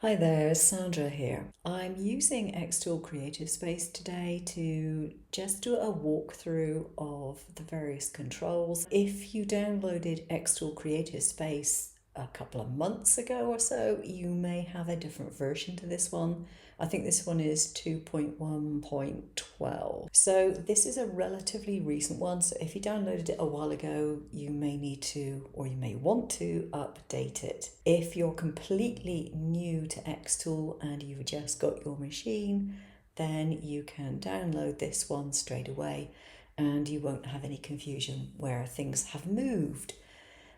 Hi there, Sandra here. I'm using Xtool Creative Space today to just do a walkthrough of the various controls. If you downloaded Xtool Creative Space a couple of months ago or so, you may have a different version to this one. I think this one is 2.1.12. So this is a relatively recent one. So if you downloaded it a while ago, you may need to, or you may want to update it. If you're completely new to Xtool and you've just got your machine, then you can download this one straight away and you won't have any confusion where things have moved.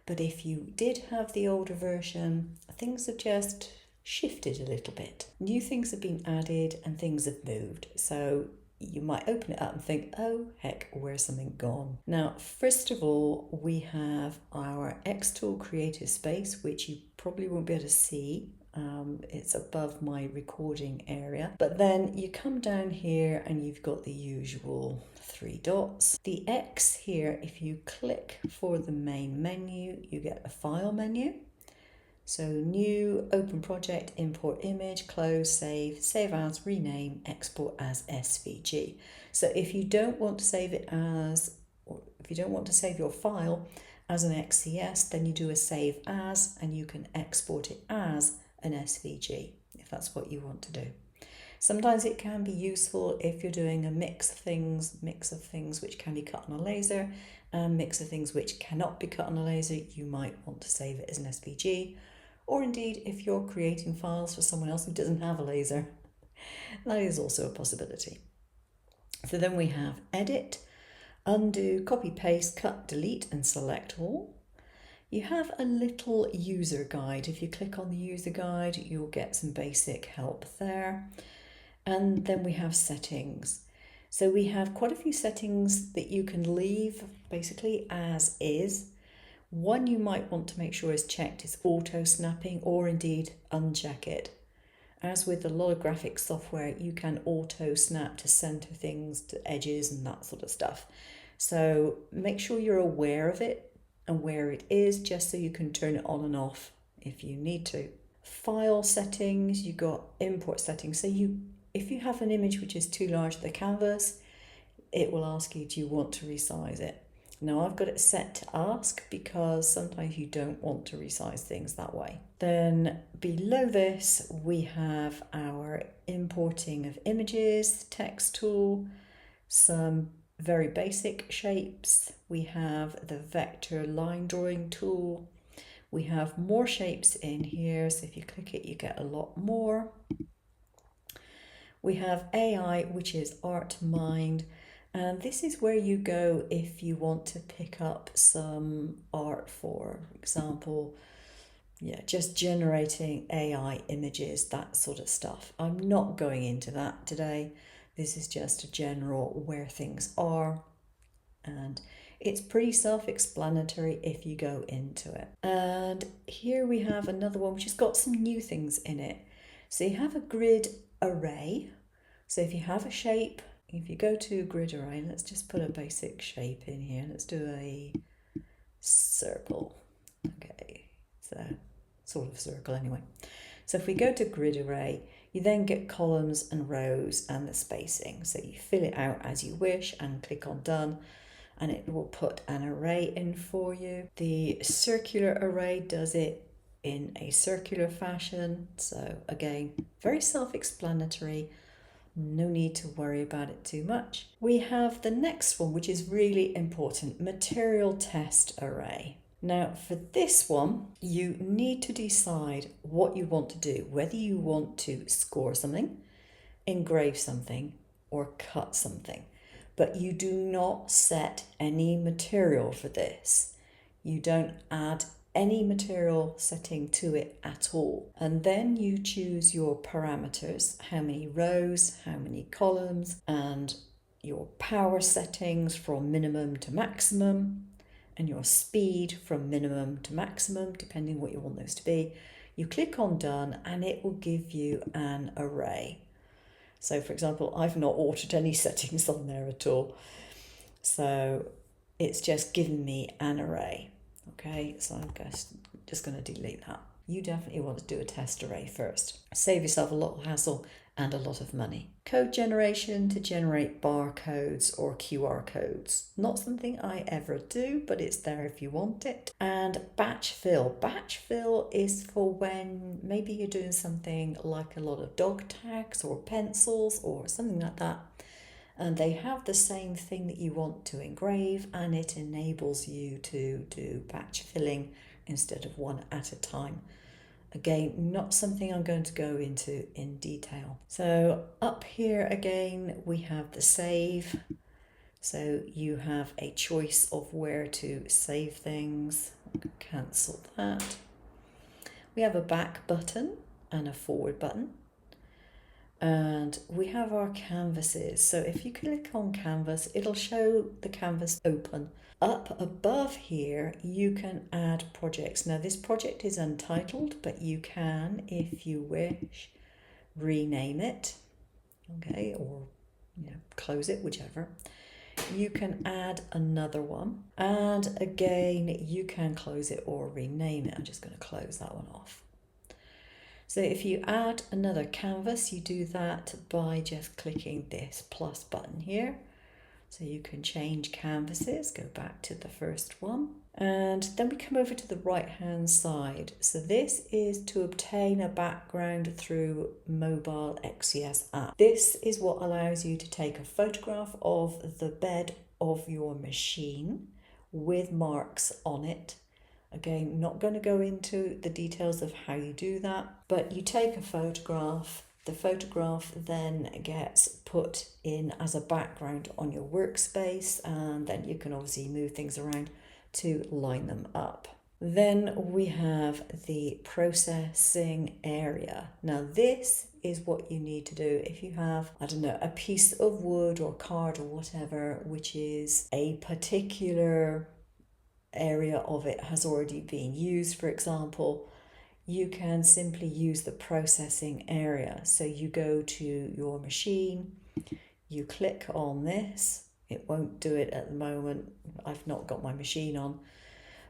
But if you did have the older version, things have just shifted a little bit. New things have been added and things have moved. So you might open it up and think, oh heck, where's something gone? Now, first of all, we have our Xtool Creative Space, which you probably won't be able to see. It's above my recording area. But then you come down here and you've got the usual 3 dots. The X here, if you click for the main menu, you get a file menu. So new, open project, import image, close, save, save as, rename, export as SVG. So if you don't want to save it as, or if you don't want to save your file as an XCS, then you do a save as and you can export it as an SVG if that's what you want to do. Sometimes it can be useful if you're doing a mix of things which can be cut on a laser and mix of things which cannot be cut on a laser. You might want to save it as an SVG. Or indeed, if you're creating files for someone else who doesn't have a laser, that is also a possibility. So then we have edit, undo, copy, paste, cut, delete, and select all. You have a little user guide. If you click on the user guide, you'll get some basic help there. And then we have settings. So we have quite a few settings that you can leave basically as is. One you might want to make sure is checked is auto snapping, or indeed uncheck it. As with a lot of graphics software, you can auto snap to center things, to edges and that sort of stuff. So make sure you're aware of it and where it is, just so you can turn it on and off if you need to. File settings, you got import settings. So if you have an image which is too large for the canvas, it will ask you, do you want to resize it? Now I've got it set to ask because sometimes you don't want to resize things that way. Then below this, we have our importing of images, text tool, some very basic shapes. We have the vector line drawing tool. We have more shapes in here. So if you click it, you get a lot more. We have AI, which is Art Mind. And this is where you go if you want to pick up some art, for example, just generating AI images, that sort of stuff. I'm not going into that today. This is just a general where things are. And it's pretty self-explanatory if you go into it. And here we have another one which has got some new things in it. So you have a grid array. So if you have a shape, if you go to grid array, let's just put a basic shape in here. Let's do a circle. Okay, so sort of circle anyway. So if we go to grid array, you then get columns and rows and the spacing. So you fill it out as you wish and click on done, and it will put an array in for you. The circular array does it in a circular fashion. So again, very self-explanatory. No need to worry about it too much. We have the next one, which is really important, material test array. Now for this one, you need to decide what you want to do, whether you want to score something, engrave something, or cut something. But you do not set any material for this. You don't add any material setting to it at all. And then you choose your parameters, how many rows, how many columns, and your power settings from minimum to maximum, and your speed from minimum to maximum, depending what you want those to be. You click on done and it will give you an array. So for example, I've not altered any settings on there at all. So it's just given me an array. Okay, so I'm just going to delete that. you definitely want to do a test array first. Save yourself a lot of hassle and a lot of money. Code generation to generate barcodes or QR codes. Not something I ever do, but it's there if you want it. And batch fill. Batch fill is for when maybe you're doing something like a lot of dog tags or pencils or something like that. And they have the same thing that you want to engrave, and it enables you to do batch filling instead of one at a time. Again, not something I'm going to go into in detail. So up here again, we have the save. So you have a choice of where to save things. Cancel that. We have a back button and a forward button. And we have our canvases. So if you click on canvas, it'll show the canvas open. Up above here, you can add projects. Now this project is untitled, but you can, if you wish, rename it, okay, or close it, whichever. You can add another one, and again, you can close it or rename it. I'm just going to close that one off. So if you add another canvas, you do that by just clicking this plus button here. So you can change canvases, go back to the first one. And then we come over to the right hand side. So this is to obtain a background through mobile XCS app. This is what allows you to take a photograph of the bed of your machine with marks on it. Again, not going to go into the details of how you do that, but you take a photograph. The photograph then gets put in as a background on your workspace, and then you can obviously move things around to line them up. Then we have the processing area. Now this is what you need to do if you have, I don't know, a piece of wood or card or whatever, which is a particular area of it has already been used, for example. You can simply use the processing area. So you go to your machine, you click on this. It won't do it at the moment. I've not got my machine on,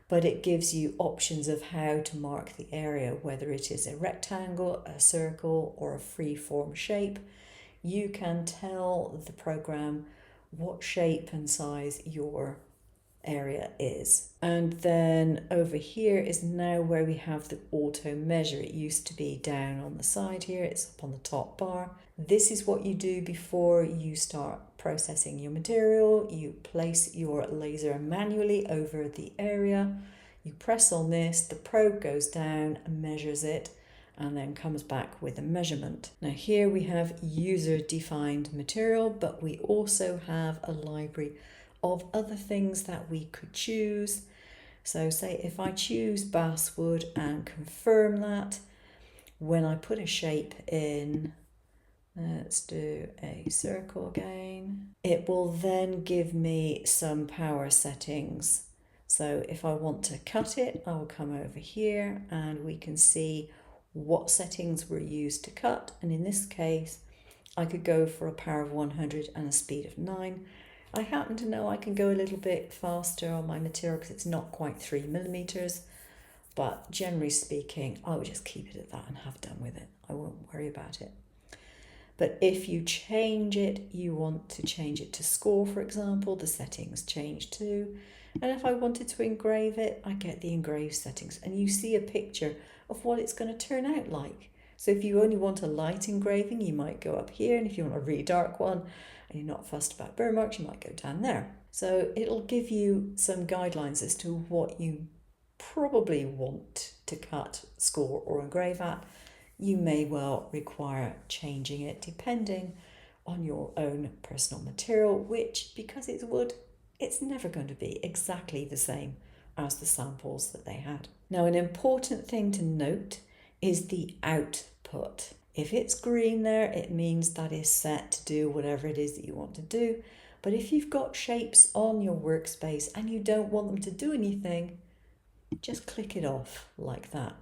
but it gives you options of how to mark the area, whether it is a rectangle, a circle, or a free-form shape. You can tell the program what shape and size your area is. And then over here is now where we have the auto measure. It used to be down on the side here, it's up on the top bar. This is what you do before you start processing your material. You place your laser manually over the area, you press on this, the probe goes down and measures it, and then comes back with a measurement. Now here we have user defined material, but we also have a library of other things that we could choose. So say if I choose basswood and confirm that, when I put a shape in, let's do a circle again, it will then give me some power settings. So if I want to cut it, I will come over here and we can see what settings were used to cut. And in this case, I could go for a power of 100 and a speed of 9. I happen to know I can go a little bit faster on my material because it's not quite 3mm, but generally speaking, I would just keep it at that and have done with it. I won't worry about it. But if you change it, you want to change it to score, for example, the settings change too. And if I wanted to engrave it, I get the engrave settings, and you see a picture of what it's going to turn out like. So if you only want a light engraving, you might go up here, and if you want a really dark one, and you're not fussed about burn marks, you might go down there. So it'll give you some guidelines as to what you probably want to cut, score or engrave at. You may well require changing it depending on your own personal material, which, because it's wood, it's never going to be exactly the same as the samples that they had. Now, an important thing to note is the output. If it's green there, it means that is set to do whatever it is that you want to do. But if you've got shapes on your workspace and you don't want them to do anything, just click it off like that.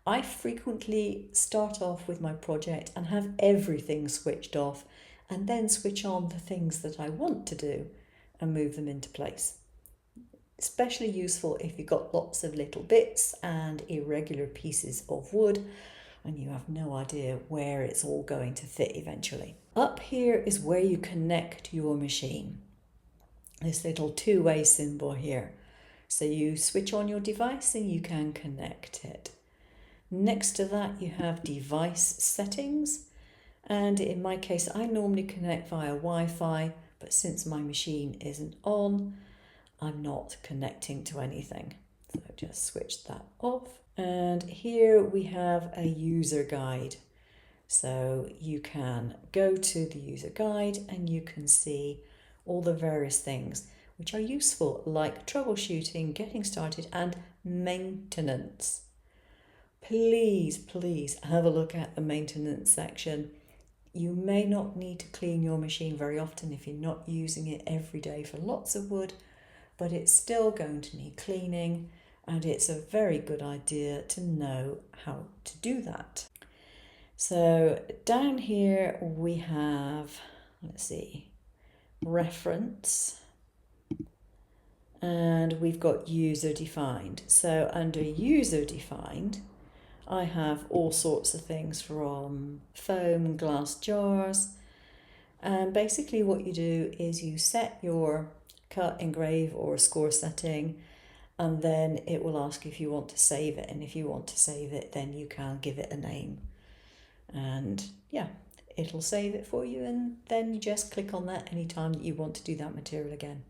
I frequently start off with my project and have everything switched off and then switch on the things that I want to do and move them into place. especially useful if you've got lots of little bits and irregular pieces of wood and you have no idea where it's all going to fit eventually. Up here is where you connect your machine. This little two-way symbol here. So you switch on your device and you can connect it. Next to that you have device settings, and in my case I normally connect via Wi-Fi, but since my machine isn't on, I'm not connecting to anything. So just switch that off. And here we have a user guide. So you can go to the user guide and you can see all the various things which are useful, like troubleshooting, getting started, and maintenance. Please have a look at the maintenance section. You may not need to clean your machine very often if you're not using it every day for lots of wood, but it's still going to need cleaning, and it's a very good idea to know how to do that. So down here we have, let's see, reference, and we've got user defined. So under user defined, I have all sorts of things from foam and glass jars, and basically what you do is you set your cut, engrave or score setting, and then it will ask if you want to save it, and if you want to save it then you can give it a name, and yeah, it'll save it for you, and then you just click on that anytime that you want to do that material again.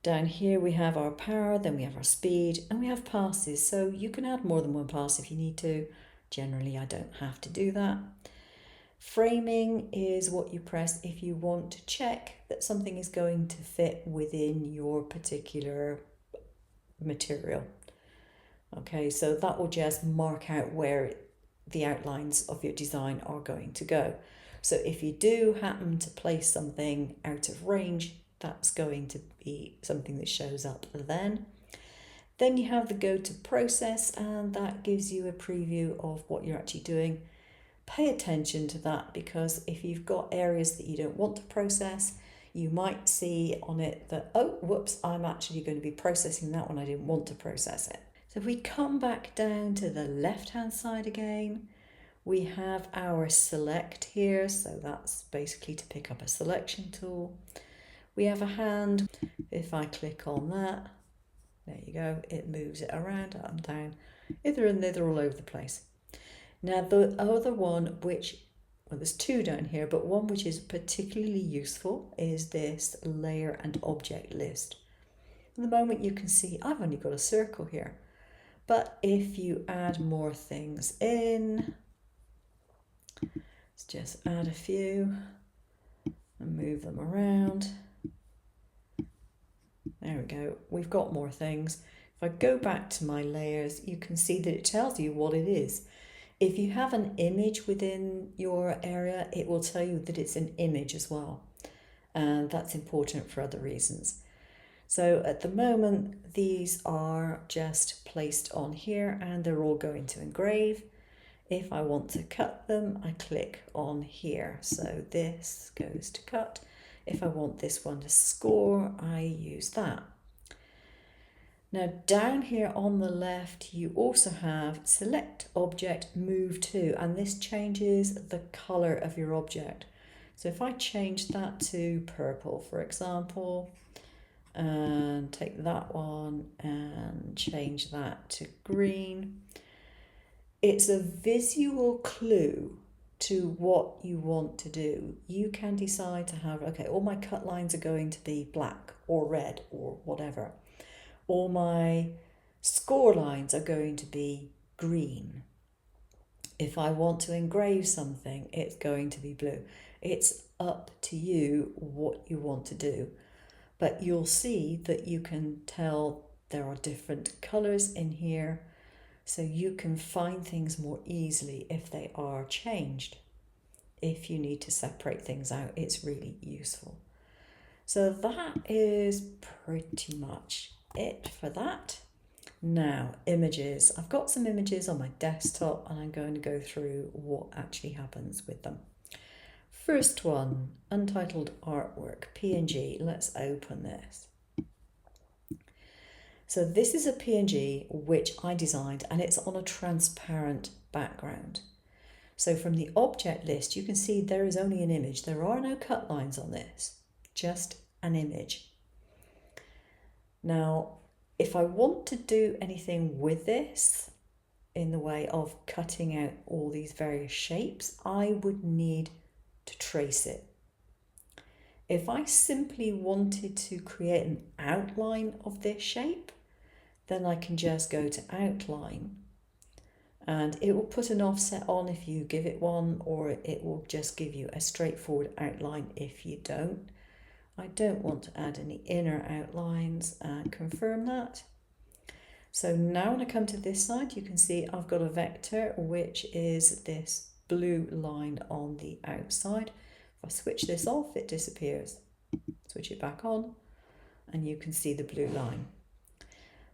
Down here we have our power, then we have our speed, and we have passes, so you can add more than one pass if you need to. Generally I don't have to do that. Framing is what you press if you want to check that something is going to fit within your particular material. Okay, so that will just mark out where the outlines of your design are going to go. So if you do happen to place something out of range, that's going to be something that shows up then. Then you have the go to process, and that gives you a preview of what you're actually doing. Pay attention to that, because if you've got areas that you don't want to process, you might see on it that, oh, whoops, I'm actually going to be processing that one, I didn't want to process it. So if we come back down to the left hand side again, we have our select here, so that's basically to pick up a selection tool. We have a hand. If I click on that, there you go, it moves it around, up and down, hither and thither, all over the place. Now the other one, which, well, there's two down here, but one which is particularly useful is this layer and object list. At the moment you can see I've only got a circle here, but if you add more things in, let's just add a few and move them around. There we go, we've got more things. If I go back to my layers, you can see that it tells you what it is. If you have an image within your area, it will tell you that it's an image as well. And that's important for other reasons. So at the moment, these are just placed on here and they're all going to engrave. If I want to cut them, I click on here. So this goes to cut. If I want this one to score, I use that. Now down here on the left, you also have select object, move to, and this changes the color of your object. So if I change that to purple, for example, and take that one and change that to green, it's a visual clue to what you want to do. You can decide to have, okay, all my cut lines are going to be black or red or whatever. All my score lines are going to be green. If I want to engrave something, it's going to be blue. It's up to you what you want to do. But you'll see that you can tell there are different colours in here, so you can find things more easily if they are changed. If you need to separate things out, it's really useful. So that is pretty much it for that. Now, images. I've got some images on my desktop and I'm going to go through what actually happens with them. First one, untitled artwork, PNG. Let's open this. So this is a PNG which I designed, and it's on a transparent background. So from the object list, you can see there is only an image. There are no cut lines on this, just an image. Now, if I want to do anything with this in the way of cutting out all these various shapes, I would need to trace it. If I simply wanted to create an outline of this shape, then I can just go to outline, and it will put an offset on if you give it one, or it will just give you a straightforward outline if you don't. I don't want to add any inner outlines, and confirm that. So now when I come to this side, you can see I've got a vector, which is this blue line on the outside. If I switch this off, it disappears. Switch it back on, and you can see the blue line.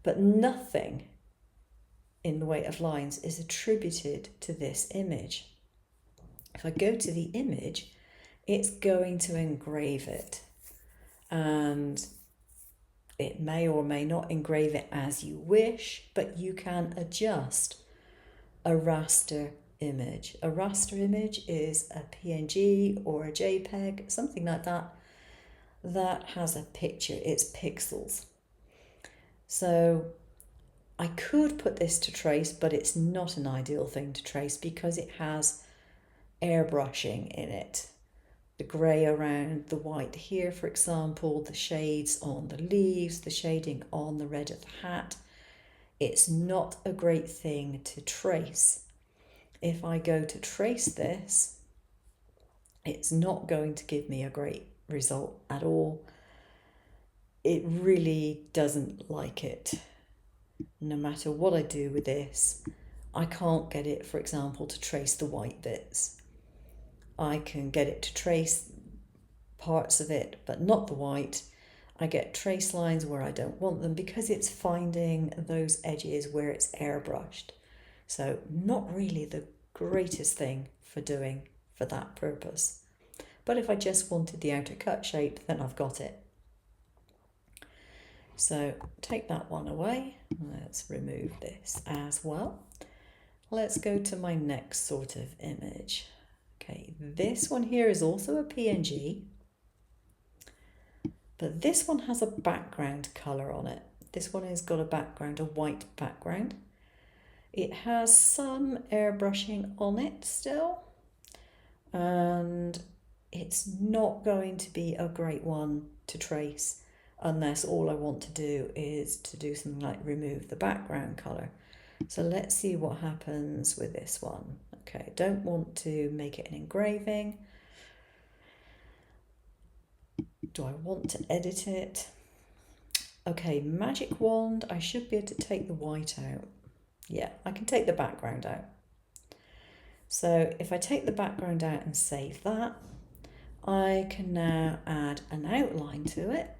But nothing in the way of lines is attributed to this image. If I go to the image, it's going to engrave it, and it may or may not engrave it as you wish, but you can adjust a raster image. A raster image is a PNG or a JPEG, something like that, that has a picture, it's pixels. So I could put this to trace, but it's not an ideal thing to trace because it has airbrushing in it. The grey around the white here, for example, the shades on the leaves, the shading on the red of the hat. It's not a great thing to trace. If I go to trace this, it's not going to give me a great result at all. It really doesn't like it. No matter what I do with this, I can't get it, for example, to trace the white bits. I can get it to trace parts of it, but not the white. I get trace lines where I don't want them because it's finding those edges where it's airbrushed. So not really the greatest thing for doing for that purpose. But if I just wanted the outer cut shape, then I've got it. So take that one away. Let's remove this as well. Let's go to my next sort of image. Okay, this one here is also a PNG, but this one has a background color on it. This one has got a background, a white background. It has some airbrushing on it still, and it's not going to be a great one to trace unless all I want to do is to do something like remove the background color. So let's see what happens with this one. Okay, don't want to make it an engraving. Do I want to edit it? Okay, magic wand, I should be able to take the white out. Yeah, I can take the background out. So if I take the background out and save that, I can now add an outline to it,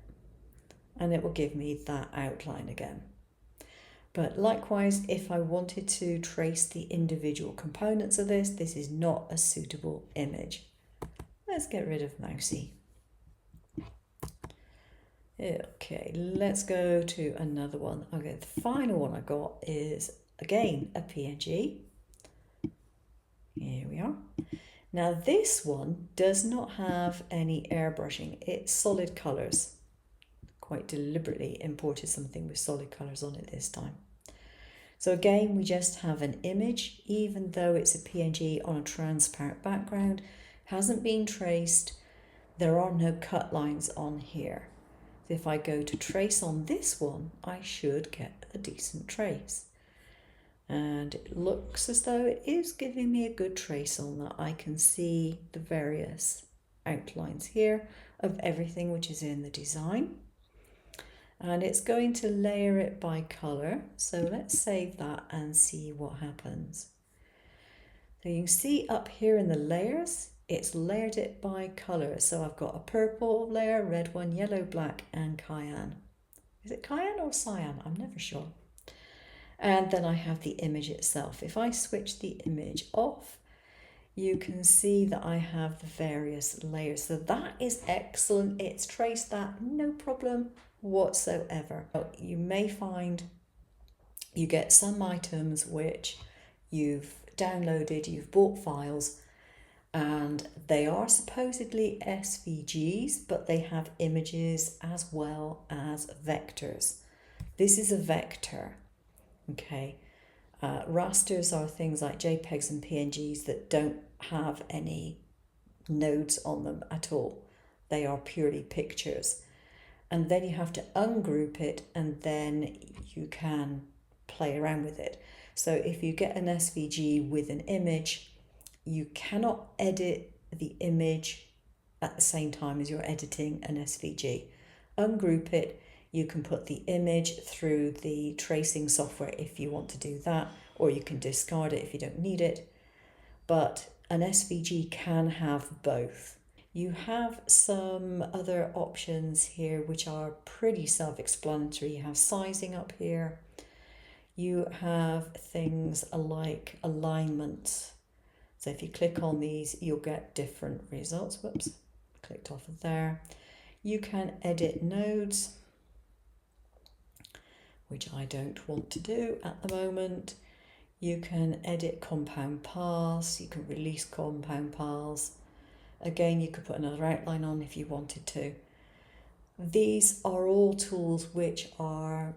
and it will give me that outline again. But likewise, if I wanted to trace the individual components of this, this is not a suitable image. Let's get rid of mousy. Okay, let's go to another one. Okay, the final one I got is, again, a PNG. Here we are. Now this one does not have any airbrushing. It's solid colours. Quite deliberately imported something with solid colours on it this time. So again, we just have an image, even though it's a PNG on a transparent background, hasn't been traced. There are no cut lines on here. If I go to trace on this one, I should get a decent trace. And it looks as though it is giving me a good trace on that. I can see the various outlines here of everything which is in the design. And it's going to layer it by colour. So let's save that and see what happens. So you can see up here in the layers, it's layered it by colour. So I've got a purple layer, red one, yellow, black, and cyan. Is it cyan or cyan? I'm never sure. And then I have the image itself. If I switch the image off, you can see that I have the various layers. So that is excellent. It's traced that, no problem. whatsoever. You may find you get some items which you've downloaded, you've bought files, and they are supposedly SVGs, but they have images as well as vectors. This is a vector, okay? Rasters are things like JPEGs and PNGs that don't have any nodes on them at all. They are purely pictures. And then you have to ungroup it, and then you can play around with it. So if you get an SVG with an image, you cannot edit the image at the same time as you're editing an SVG. Ungroup it, you can put the image through the tracing software if you want to do that, or you can discard it if you don't need it. But an SVG can have both. You have some other options here which are pretty self-explanatory. You have sizing up here. You have things like alignment. So if you click on these, you'll get different results. Whoops, clicked off of there. You can edit nodes, which I don't want to do at the moment. You can edit compound paths. You can release compound paths. Again, you could put another outline on if you wanted to. These are all tools which are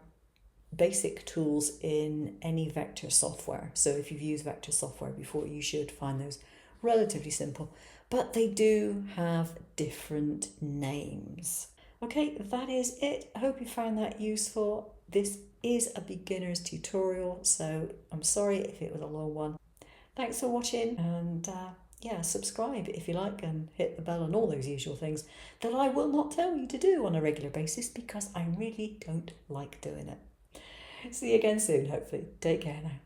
basic tools in any vector software. So if you've used vector software before, you should find those relatively simple, but they do have different names. Okay, that is it. I hope you found that useful. This is a beginner's tutorial, so I'm sorry if it was a long one. Thanks for watching, and yeah, subscribe if you like, and hit the bell and all those usual things that I will not tell you to do on a regular basis because I really don't like doing it. See you again soon, hopefully. Take care now.